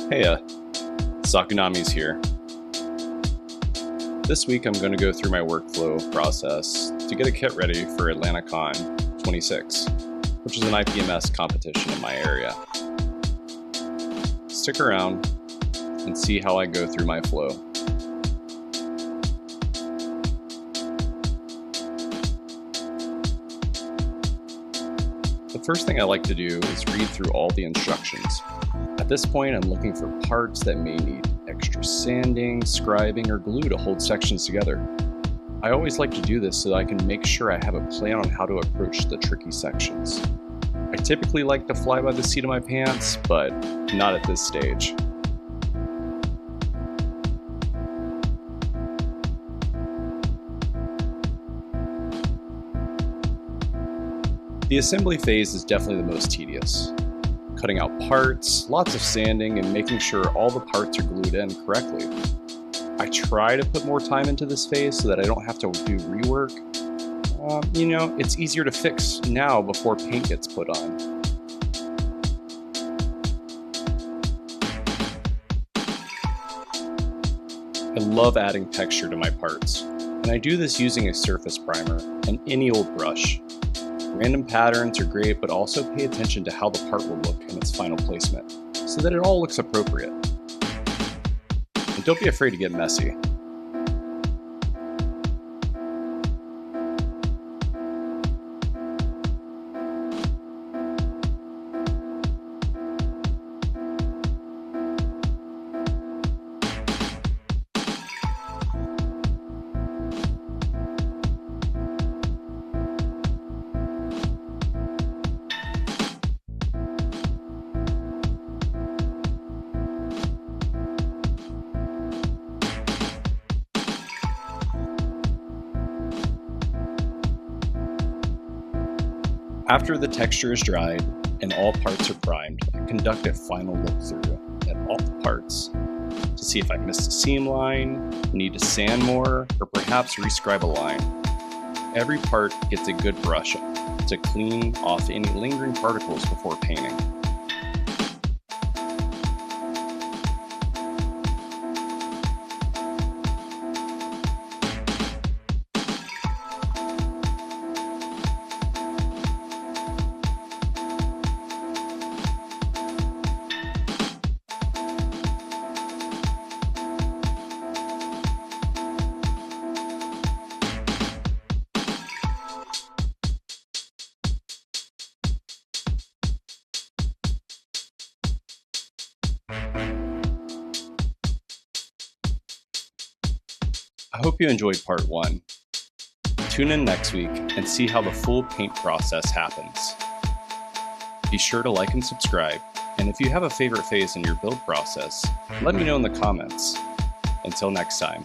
Hey, Sakunami's here. This week I'm going to go through my workflow process to get a kit ready for ATLCON26, which is an IPMS competition in my area. Stick around and see how I go through my flow. The first thing I like to do is read through all the instructions. At this point, I'm looking for parts that may need extra sanding, scribing, or glue to hold sections together. I always like to do this so that I can make sure I have a plan on how to approach the tricky sections. I typically like to fly by the seat of my pants, but not at this stage. The assembly phase is definitely the most tedious. Cutting out parts, lots of sanding, and making sure all the parts are glued in correctly. I try to put more time into this phase so that I don't have to do rework. It's easier to fix now before paint gets put on. I love adding texture to my parts, and I do this using a surface primer and any old brush. Random patterns are great, but also pay attention to how the part will look in its final placement, so that it all looks appropriate. And don't be afraid to get messy. After the texture is dried and all parts are primed, I conduct a final look through at all the parts to see if I missed a seam line, need to sand more, or perhaps rescribe a line. Every part gets a good brush up to clean off any lingering particles before painting. I hope you enjoyed part 1. Tune in next week and see how the full paint process happens. Be sure to like and subscribe, and if you have a favorite phase in your build process, let me know in the comments. Until next time.